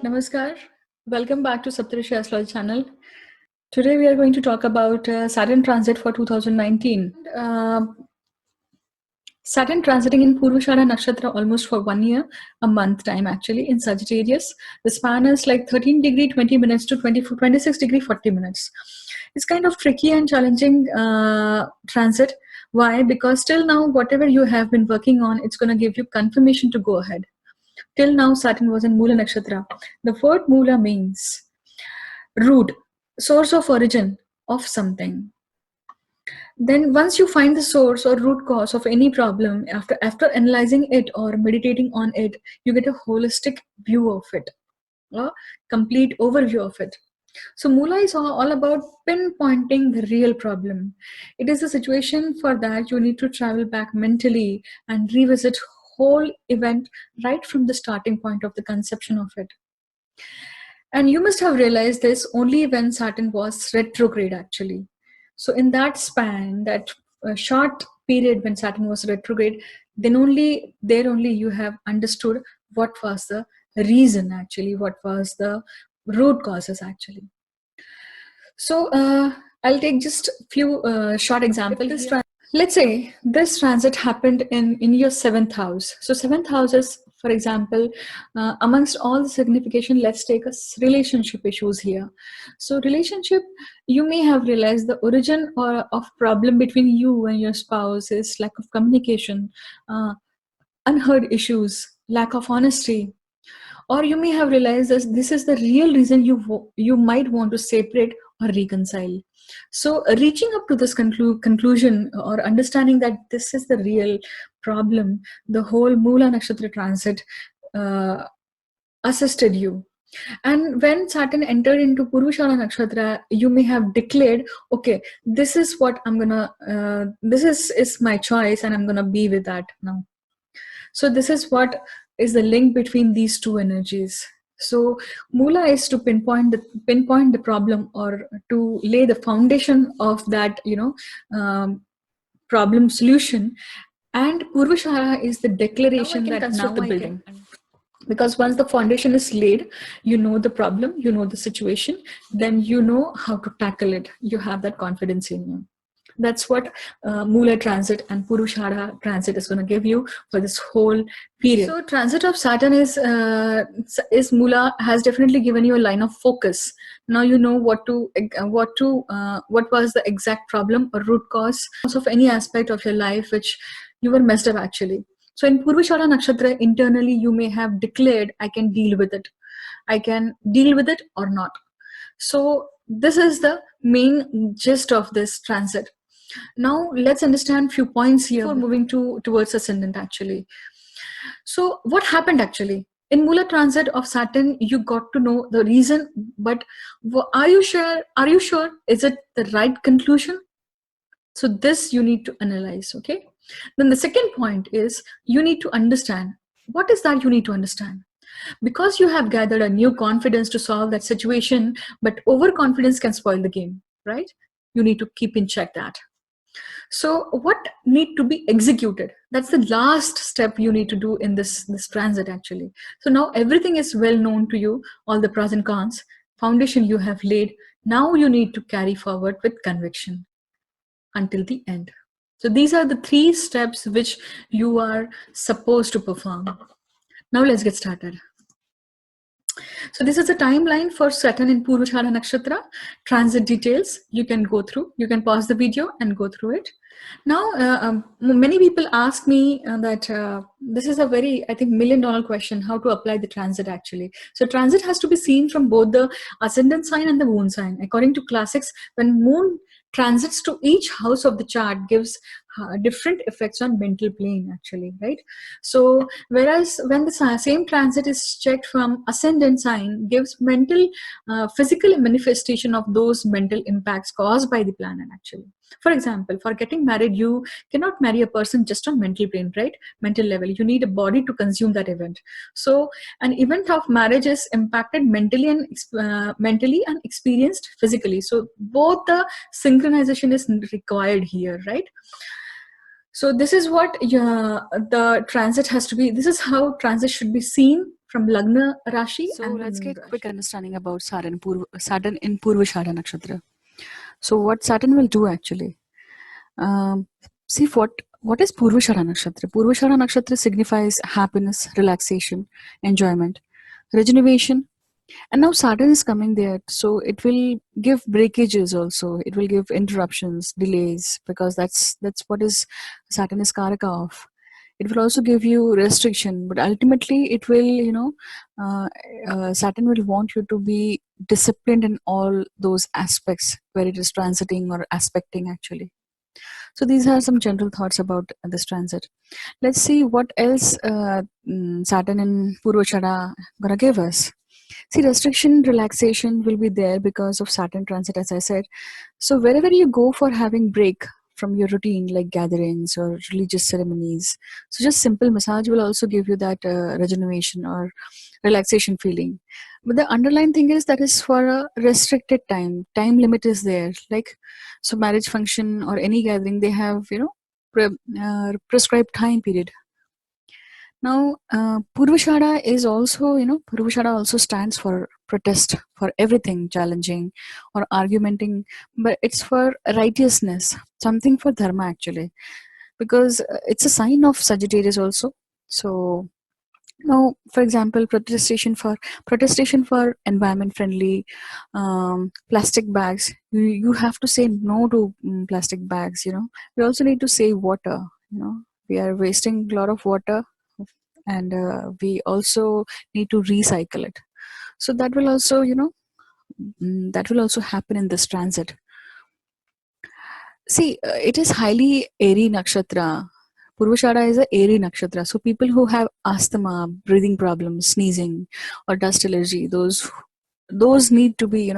Namaskar. Welcome back to Saptarishis Astrology channel. Today we are going to talk about Saturn transit for 2019. Saturn transiting in Purva Ashadha Nakshatra almost for 1 year, a month time actually in Sagittarius. The span is like 13 degree 20 minutes to 26 degree 40 minutes. It's kind of tricky and challenging transit. Why? Because till now, whatever you have been working on, it's going to give you confirmation to go ahead. Till now, Saturn was in Mool Nakshatra. The word Moola means root, source of origin of something. Then once you find the source or root cause of any problem, after analyzing it or meditating on it, you get a holistic view of it, a complete overview of it. So Moola is all about pinpointing the real problem. It is a situation for that you need to travel back mentally and revisit whole event right from the starting point of the conception of it. And you must have realized this only when Saturn was retrograde actually. So in that span, that short period when Saturn was retrograde, there only you have understood what was the reason actually, what was the root causes actually. So I'll take just a few short examples. Let's say this transit happened in your 7th house. So 7th house is, for example, amongst all the signification, let's take a relationship issues here. So relationship, you may have realized the origin of problem between you and your spouse is lack of communication, unheard issues, lack of honesty. Or you may have realized that this is the real reason you might want to separate or reconcile. So reaching up to this conclusion or understanding that this is the real problem, the whole Moola Nakshatra transit assisted you. And when Saturn entered into Purva Ashadha Nakshatra, you may have declared, okay, this is what I'm gonna, this is my choice and I'm gonna be with that now. So this is what is the link between these two energies. So Moola is to pinpoint the problem or to lay the foundation of that, problem solution. And Purva Ashadha is the declaration that now the building. Because once the foundation is laid, you know the problem, you know the situation, then you know how to tackle it. You have that confidence in you. That's what Moola transit and Purva Ashadha transit is going to give you for this whole period. So transit of Saturn is Moola has definitely given you a line of focus. Now you know what was the exact problem or root cause of any aspect of your life which you were messed up actually. So in Purva Ashadha Nakshatra, internally you may have declared, I can deal with it. I can deal with it or not. So this is the main gist of this transit. Now let's understand few points here before moving towards Ascendant actually. So what happened actually? In Moola transit of Saturn, you got to know the reason, but are you sure? Is it the right conclusion? So this you need to analyze, okay? Then the second point is you need to understand. What is that you need to understand? Because you have gathered a new confidence to solve that situation, but overconfidence can spoil the game, right? You need to keep in check that. So what need to be executed? That's the last step you need to do in this transit actually. So now everything is well known to you, all the pros and cons, foundation you have laid. Now you need to carry forward with conviction until the end. So these are the 3 steps which you are supposed to perform. Now let's get started. So this is a timeline for Saturn in Purva Ashadha Nakshatra. Transit details you can go through. You can pause the video and go through it. Now, many people ask me that this is a very, I think, $1 million question, how to apply the transit actually. So transit has to be seen from both the ascendant sign and the moon sign. According to classics, when moon transits to each house of the chart gives different effects on mental plane actually, right? So whereas when the same transit is checked from ascendant sign gives mental physical manifestation of those mental impacts caused by the planet actually. For example, for getting married, you cannot marry a person just on mental plane, right? Mental level. You need a body to consume that event. So an event of marriage is impacted mentally and experienced physically. So both the synchronization is required here, right? So this is what the transit has to be. This is how transit should be seen from Lagna Rashi So and the let's Moon get quick Rashi. understanding about Saturn in Purva Ashadha Nakshatra. So what Saturn will do actually? Um, See what is Purva Ashadha Nakshatra? Purva Ashadha Nakshatra signifies happiness, relaxation, enjoyment, regeneration. And now Saturn is coming there, so it will give breakages also. It will give interruptions, delays, because that's what is Saturn is Karaka of. It will also give you restriction, but ultimately it will, uh, Saturn will want you to be disciplined in all those aspects where it is transiting or aspecting actually. So these are some general thoughts about this transit. Let's see what else Saturn and Purvashada gonna give us. See, restriction, relaxation will be there because of Saturn transit, as I said. So wherever you go for having break from your routine, like gatherings or religious ceremonies, so just simple massage will also give you that regeneration or relaxation feeling. But the underlying thing is that is for a restricted time. Time limit is there. Like, so marriage function or any gathering, they have prescribed time period. Now, Purvashada is also, Purvashada also stands for protest, for everything challenging or argumenting, but it's for righteousness, something for dharma actually, because it's a sign of Sagittarius also. So now, for example, protestation for environment friendly plastic bags. You have to say no to plastic bags. We also need to save water. We are wasting a lot of water, and we also need to recycle it. So that will also, that will also happen in this transit. See, it is highly airy nakshatra. Purvashada is a airy nakshatra. So people who have asthma, breathing problems, sneezing, or dust allergy, those need to be,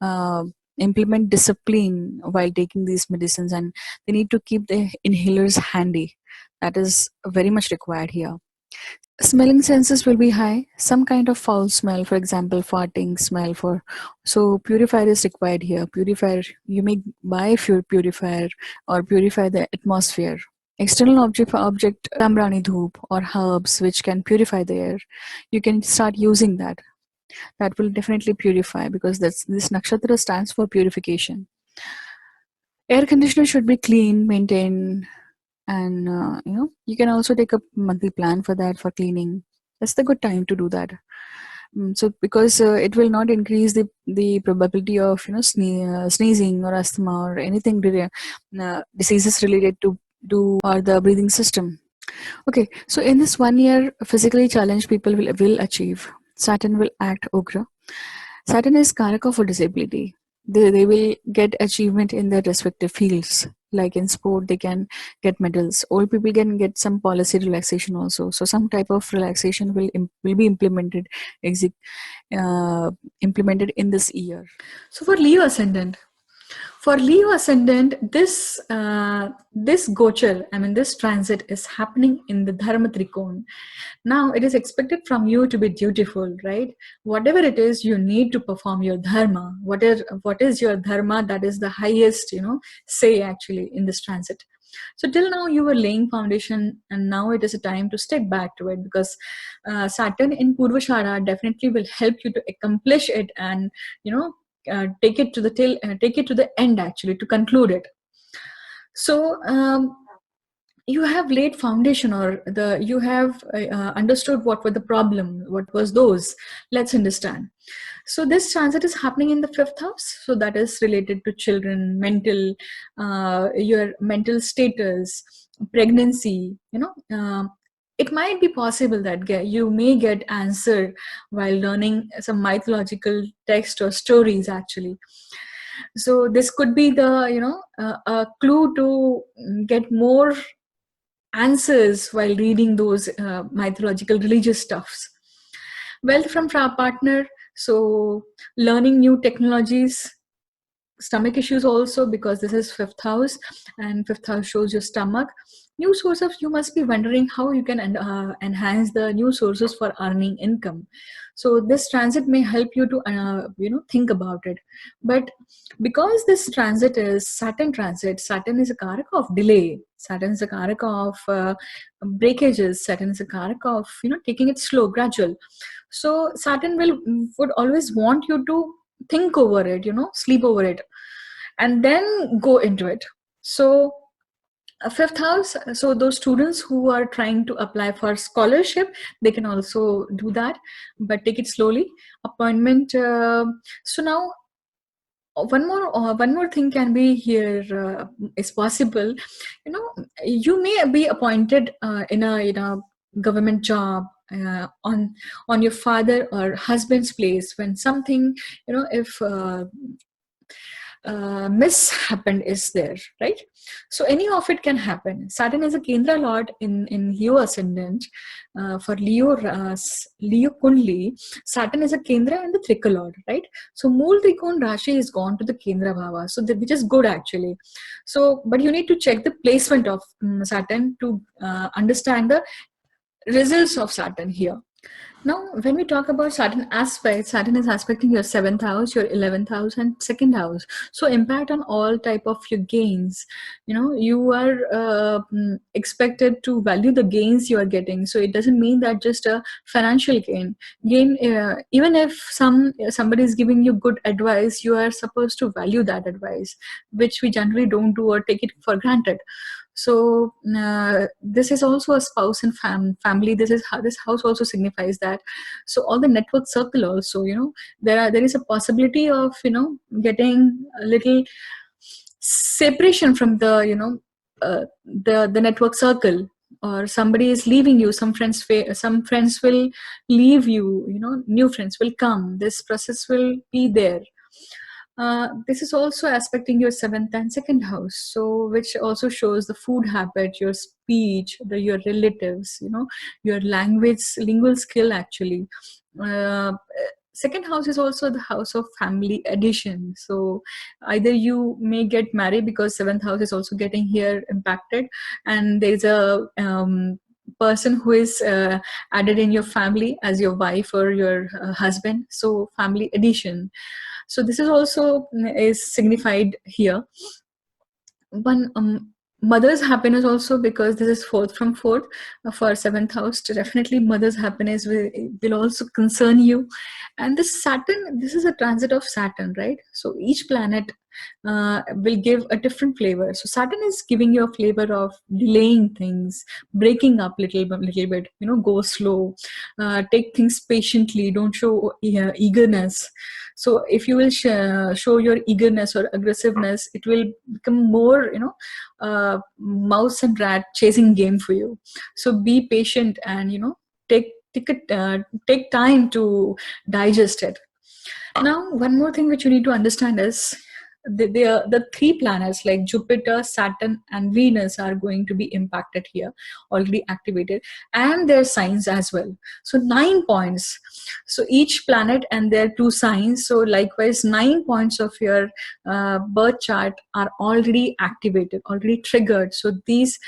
uh, implement discipline while taking these medicines, and they need to keep the inhalers handy. That is very much required here. Smelling senses will be high. Some kind of foul smell, for example, farting smell. So purifier is required here. Purifier, you may buy purifier or purify the atmosphere. External object Tambrani dhoop or herbs which can purify the air. You can start using that. That will definitely purify, because this nakshatra stands for purification. Air conditioner should be clean, maintained, and you can also take a monthly plan for that, for cleaning. That's the good time to do that. So because it will not increase the probability of sneezing or asthma or anything diseases related to or the breathing system. Okay, so in this 1 year, physically challenged people will achieve. Saturn will act Ugra. Saturn is Karaka for disability. They will get achievement in their respective fields. Like in sport, they can get medals. Old people can get some policy relaxation also. So some type of relaxation will be uh, implemented in this year. So for Leo ascendant, this gochar, I mean this transit is happening in the Dharma Trikon. Now it is expected from you to be dutiful, right? Whatever it is, you need to perform your dharma. What is your dharma? That is the highest, say actually in this transit. So till now you were laying foundation, and now it is a time to step back to it, because Saturn in Purvashara definitely will help you to accomplish it, and take it to the end actually, to conclude it. So you have laid foundation, or you have understood what were the problem, what was those. Let's understand. So this transit is happening in the fifth house, so that is related to children, your mental status, pregnancy. It might be possible that you may get answer while learning some mythological text or stories actually. So this could be the a clue to get more answers while reading those mythological religious stuffs. Wealth from our partner, so learning new technologies. Stomach issues also, because this is fifth house, and fifth house shows your stomach. New source of, you must be wondering how you can enhance the new sources for earning income. So this transit may help you to think about it. But because this transit is Saturn transit, Saturn is a karaka of delay, Saturn is a karaka of breakages, Saturn is a karaka of taking it slow, gradual. So Saturn would always want you to think over it, sleep over it, and then go into it. So fifth house, so those students who are trying to apply for scholarship, they can also do that, but take it slowly. Appointment, so now one more thing can be here, is possible. You may be appointed in a government job, on your father or husband's place, when something, if mishappened is there, right? So any of it can happen. Saturn is a Kendra Lord in Leo ascendant. For Leo Kundli, Saturn is a Kendra and the Trika Lord, right? So Mool Trikon Rashi is gone to the Kendra Bhava, so which is good actually. So, but you need to check the placement of Saturn to understand the results of Saturn here. Now, when we talk about Saturn aspects, Saturn is aspecting your 7th house, your 11th house, and 2nd house. So, impact on all type of your gains. You are expected to value the gains you are getting. So, it doesn't mean that just a financial gain. Even if somebody is giving you good advice, you are supposed to value that advice, which we generally don't do or take it for granted. So this is also a spouse and family. This is how this house also signifies that. So all the network circle also, there is a possibility of getting a little separation from the the network circle, or somebody is leaving you. Some friends will leave you. New friends will come. This process will be there. This is also aspecting your 7th and 2nd house, so which also shows the food habit, your speech, your relatives, your lingual skill actually. uh, 2nd house is also the house of family addition. So either you may get married, because 7th house is also getting here impacted, and there's a person who is added in your family as your wife or your husband, so family addition. So this is also is signified here. One, mother's happiness also, because this is fourth from fourth, for 7th house. Definitely mother's happiness will also concern you. And this is a transit of Saturn, right? So each planet will give a different flavor. So Saturn is giving you a flavor of delaying things, breaking up little bit, go slow, take things patiently, don't show eagerness. So if you will show your eagerness or aggressiveness, it will become more, mouse and rat chasing game for you. So be patient, and take time to digest it. Now, one more thing which you need to understand is the three planets like Jupiter, Saturn, and Venus are going to be impacted here, already activated, and their signs as well. So 9 points. So each planet and their two signs. So likewise, 9 points of your birth chart are already activated, already triggered. So these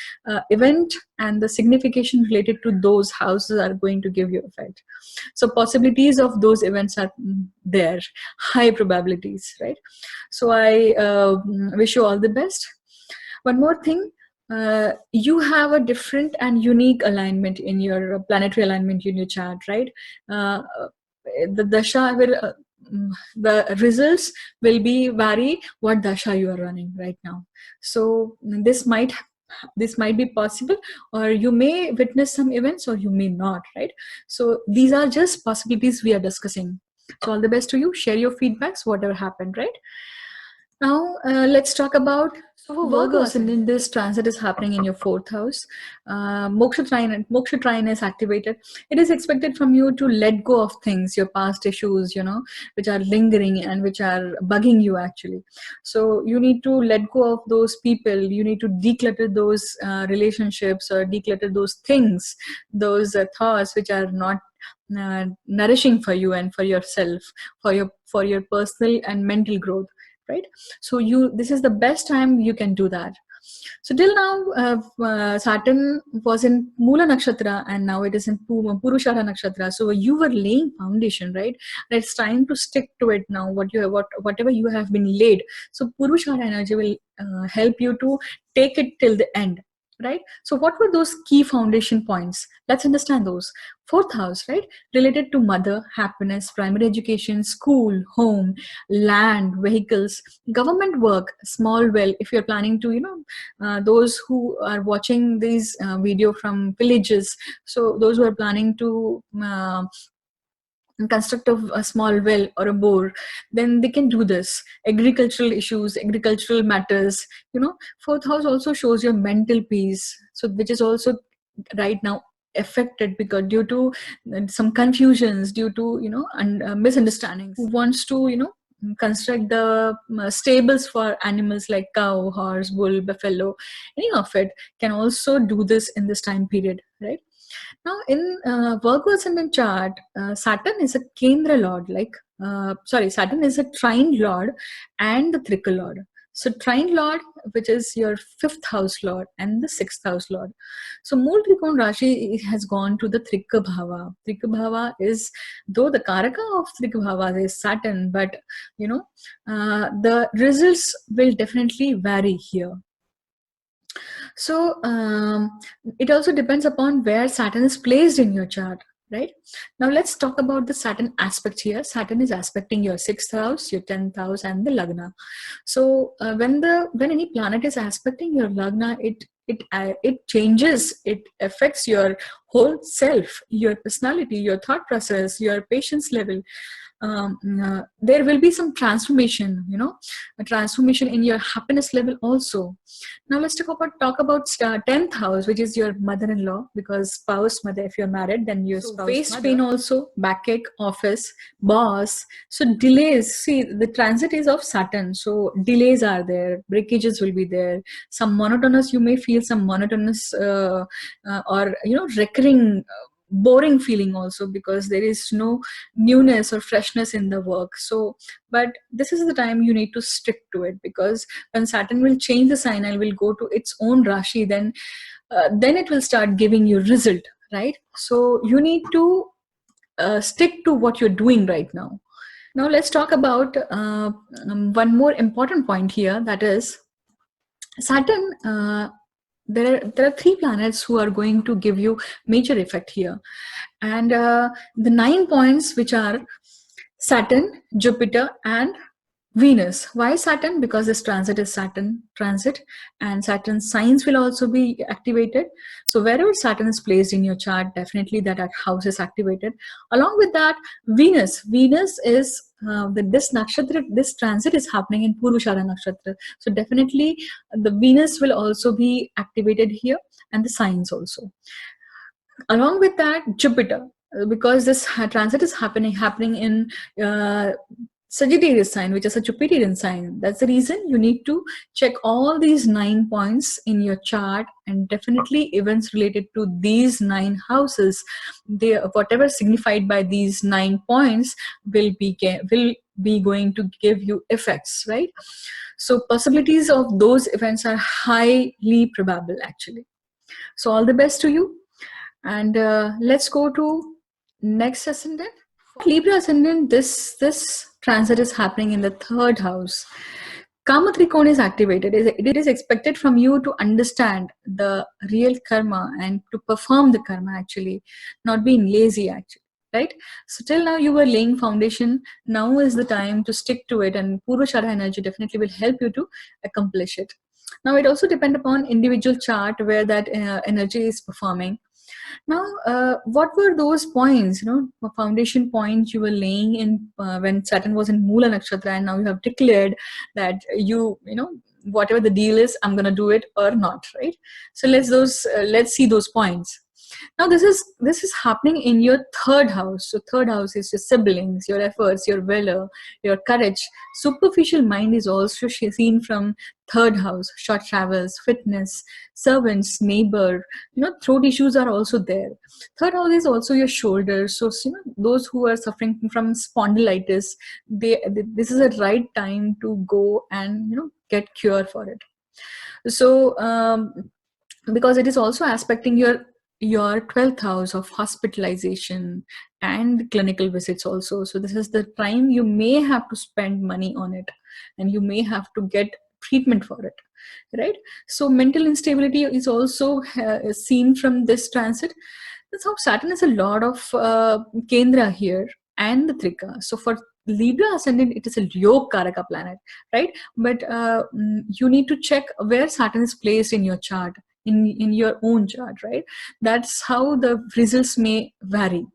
event and the signification related to those houses are going to give you effect. So possibilities of those events are there, high probabilities, right? So I wish you all the best. One more thing, you have a different and unique alignment in your planetary alignment in your chart, right? The dasha will the results will be vary what dasha you are running right now. So this might be possible, or you may witness some events, or you may not, right? So these are just possibilities we are discussing. So all the best to you. Share your feedbacks, whatever happened, right? Now, let's talk about, so for Virgo ascendant, this transit is happening in your 4th house. Moksha trine is activated. It is expected from you to let go of things, your past issues, which are lingering and which are bugging you actually. So you need to let go of those people. You need to declutter those relationships, or declutter those things, those thoughts which are not nourishing for you and for yourself, for your personal and mental growth, right? So this is the best time you can do that. So till now, Saturn was in Moola Nakshatra, and now it is in Purva Ashadha Nakshatra. So you were laying foundation, right? And it's time to stick to it now. Whatever you have been laid. So Purva Ashadha energy will help you to take it till the end, right? So what were those key foundation points? Let's understand those. Fourth house, right, related to mother, happiness, primary education, school, home, land, vehicles, government work, small well. If you're planning to, those who are watching these video from villages, so those who are planning to construct a small well or a bore, then they can do this. Agricultural issues, agricultural matters, fourth house also shows your mental peace, so which is also right now affected because due to some confusions, due to misunderstandings. Who wants to construct the stables for animals like cow, horse, bull, buffalo, any of it, can also do this in this time period, right? Now, in Virgo Ascendant chart, Saturn is a Kendra Lord, Saturn is a trine Lord and the Trika Lord. So, trine Lord, which is your fifth house Lord and the sixth house Lord. So, Mool Trikon Rashi has gone to the Trika Bhava. Trika Bhava is, though the Karaka of Trika Bhava is Saturn, but the results will definitely vary here. So it also depends upon where Saturn is placed in your chart, right? Now let's talk about the Saturn aspect here. Saturn is aspecting your sixth house, your 10th house, and the Lagna. So when any planet is aspecting your Lagna, it changes, it affects your whole self, your personality, your thought process, your patience level. There will be some transformation, a transformation in your happiness level also. Now let's talk about 10th house, which is your mother-in-law, because spouse, mother, if you're married, then your spouse, waist mother. Pain also, backache, office, boss. So delays, see, the transit is of Saturn, so delays are there, breakages will be there, some monotonous, you may feel some monotonous or recurring boring feeling also, because there is no newness or freshness in the work. So but this is the time you need to stick to it, because when Saturn will change the sign and will go to its own Rashi, then it will start giving you result, right? So you need to stick to what you're doing right now. Now let's talk about one more important point here, that is Saturn. There are three planets who are going to give you major effect here, and the 9 points, which are Saturn, Jupiter, and Venus. Why Saturn? Because this transit is Saturn transit, and Saturn signs will also be activated. So wherever Saturn is placed in your chart, definitely that house is activated. Along with that, Venus is this nakshatra, this transit is happening in Purva Ashadha Nakshatra. So definitely the Venus will also be activated here, and the signs also. Along with that, Jupiter, because this transit is happening in Sagittarius sign, which is a Jupiterian sign. That's the reason you need to check all these 9 points in your chart, and definitely events related to these 9 houses, they, whatever signified by these 9 points, will be going to give you effects, right? So possibilities of those events are highly probable, actually. So all the best to you. And let's go to next ascendant. Libra ascendant, this transit is happening in the 3rd house. Kama Trikona is activated. It is expected from you to understand the real karma and to perform the karma, actually, not being lazy, actually. Right? So till now you were laying foundation. Now is the time to stick to it, and Purva Ashadha energy definitely will help you to accomplish it. Now it also depends upon individual chart where that energy is performing. Now, what were those points, foundation points you were laying in when Saturn was in Mool Nakshtra, and now you have declared that whatever the deal is, I'm going to do it or not, right? So let's see those points. Now this is happening in your 3rd house. So 3rd house is your siblings, your efforts, your valor, your courage. Superficial mind is also seen from 3rd house. Short travels, fitness, servants, neighbor, throat issues are also there. 3rd house is also your shoulders. So those who are suffering from spondylitis, this is a right time to go and get cure for it. So because it is also aspecting your 12th house of hospitalization and clinical visits also. So this is the time you may have to spend money on it, and you may have to get treatment for it. right? So mental instability is also seen from this transit. That's how Saturn is a lot of Kendra here and the Trika. So for Libra ascendant, it is a Yog Karaka planet, right? But you need to check where Saturn is placed in your chart, in your own chart, right? That's how the results may vary.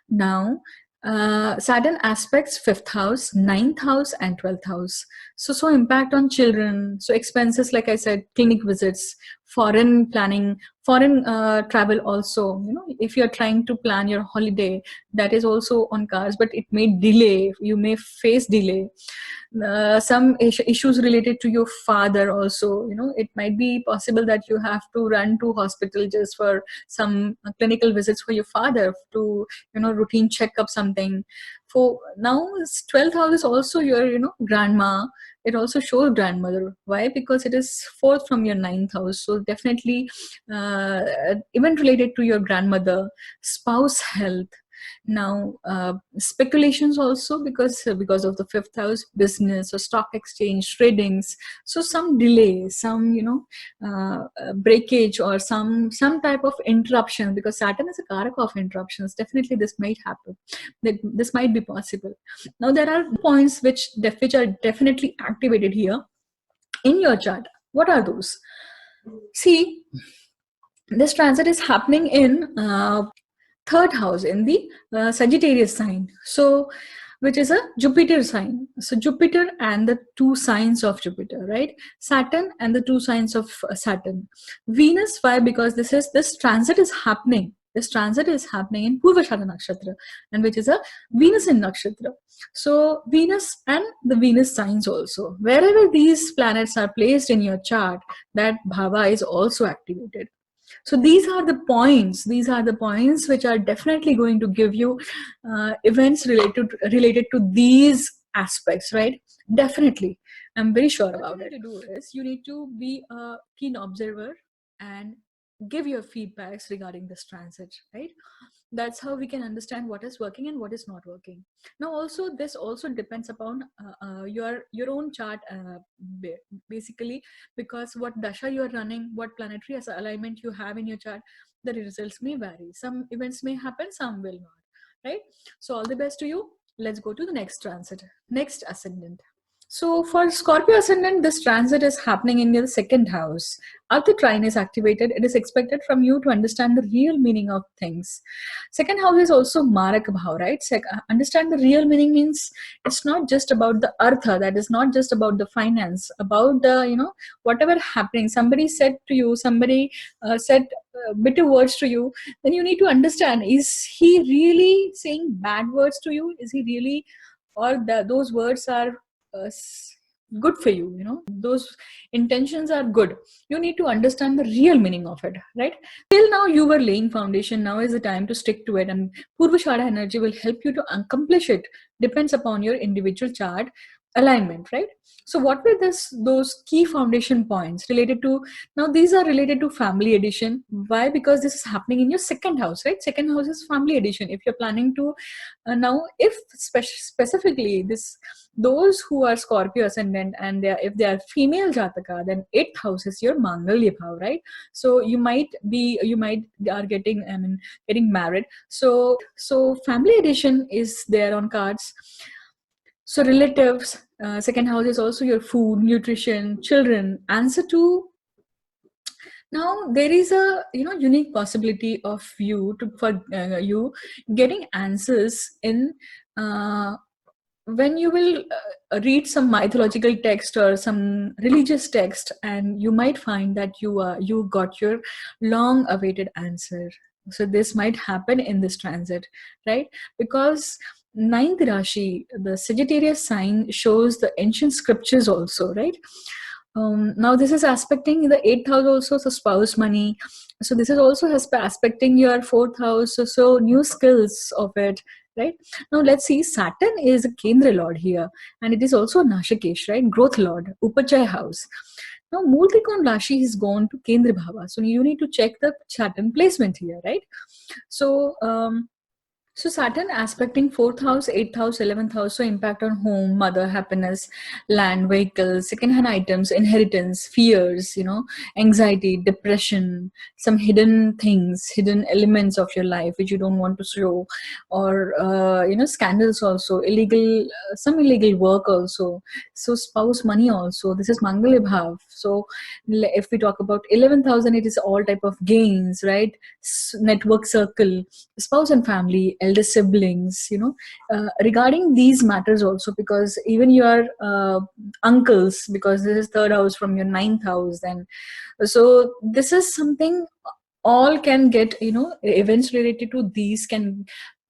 Now, Saturn aspects fifth house, ninth house, and 12th house. So impact on children. So expenses, like I said, clinic visits, foreign planning, foreign travel also. If you're trying to plan your holiday, that is also on cards, but it may delay. You may face delay. Some issues related to your father also. It might be possible that you have to run to hospital just for some clinical visits for your father to routine checkup something. For now, 12th house is also your grandma. It also shows grandmother. Why? Because it is fourth from your ninth house. So definitely event related to your grandmother, spouse health. Now speculations also, because of the fifth house, business or stock exchange tradings. So some delay, some breakage, or some type of interruption, because Saturn is a karak of interruptions. Definitely this might happen, this might be possible. Now there are points which are definitely activated here in your chart. What are those? See, this transit is happening in third house, in the Sagittarius sign, so which is a Jupiter sign. So Jupiter and the two signs of Jupiter, right? Saturn and the two signs of Saturn. Venus, why? Because this transit is happening. This transit is happening in Purva Ashadha Nakshatra, and which is a Venus in Nakshatra. So Venus and the Venus signs also. Wherever these planets are placed in your chart, that bhava is also activated. So these are the points which are definitely going to give you events related to these aspects, right? Definitely, I'm very sure about it. What you need to do is, you need to be a keen observer and give your feedbacks regarding this transit, right? That's how we can understand what is working and what is not working. Now also, this also depends upon your own chart, basically, because what dasha you are running, what planetary alignment you have in your chart, the results may vary. Some events may happen, some will not, right? So all the best to you. Let's go to the next transit, next ascendant. So for Scorpio ascendant, this transit is happening in your second house. After trine is activated, it is expected from you to understand the real meaning of things. Second house is also Marak Bhav, right? Understand the real meaning means it's not just about the artha, that is not just about the finance, about the, whatever happening. Somebody said to you, somebody said bitter words to you, then you need to understand, is he really saying bad words to you? Is he really, or those words are good for you, those intentions are good. You need to understand the real meaning of it, right? Till now you were laying foundation. Now is the time to stick to it, and Purva Ashadha energy will help you to accomplish it. Depends upon your individual chart alignment, right? So what were those key foundation points related to? Now these are related to family edition. Why? Because this is happening in your second house, right? Second house is family edition. If you're planning to now, if specifically those who are Scorpio ascendant, and if they are female jataka, then 8th house is your Mangalya bhav, right? So you might are getting, getting married. So family edition is there on cards. So relatives, second house is also your food, nutrition, children. Answer to, now there is a unique possibility of you to, for you getting answers in when you will read some mythological text or some religious text, and you might find that you got your long awaited answer. So this might happen in this transit, right? Because ninth rashi, the Sagittarius sign, shows the ancient scriptures also, right? Now this is aspecting the 8th house also, so spouse, money. So this is also aspecting your 4th house, so new skills of it, right? Now let's see, Saturn is a Kendra lord here, and it is also Nashikesh, right? Growth lord, Upachaya house. Now Mool Rashi is gone to Kendra Bhava, so you need to check the Saturn placement here, right? So So Saturn aspecting 4th house, 8th house, 11th house, so impact on home, mother, happiness, land, vehicles, second-hand items, inheritance, fears, anxiety, depression, some hidden things, hidden elements of your life which you don't want to show, or scandals also, some illegal work also. So spouse money also. This is Mangal Bhav. So if we talk about 11th house, then it is all type of gains, right? Network circle, spouse and family, elder siblings, regarding these matters also, because even your uncles, because this is third house from your ninth house, then so this is something all can get, events related to these can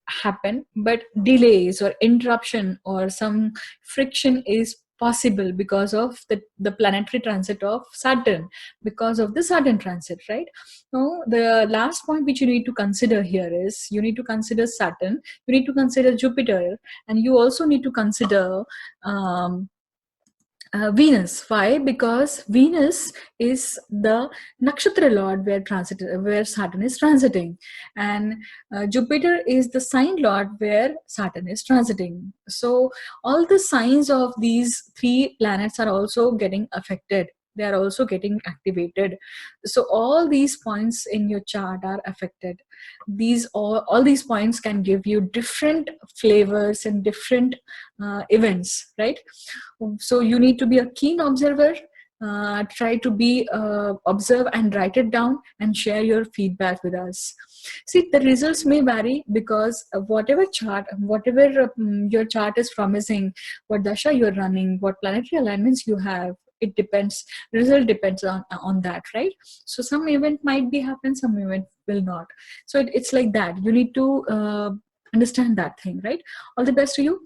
happen, but delays or interruption or some friction is possible because of the planetary transit of Saturn, because of the Saturn transit, right? So the last point which you need to consider here is you need to consider Saturn, you need to consider Jupiter, and you also need to consider um, Venus. Why? Because Venus is the nakshatra lord where Saturn is transiting, and Jupiter is the sign lord where Saturn is transiting. So all the signs of these three planets are also getting affected. They are also getting activated. So all these points in your chart are affected. These all these points can give you different flavors and different events, right? So you need to be a keen observer. Try to be observe and write it down and share your feedback with us. See, the results may vary because whatever chart, whatever your chart is promising, what dasha you're running, what planetary alignments you have, it depends. Result depends on that, right? So some event might be happen, some event will not. So it's like that. You need to understand that thing, right? All the best to you.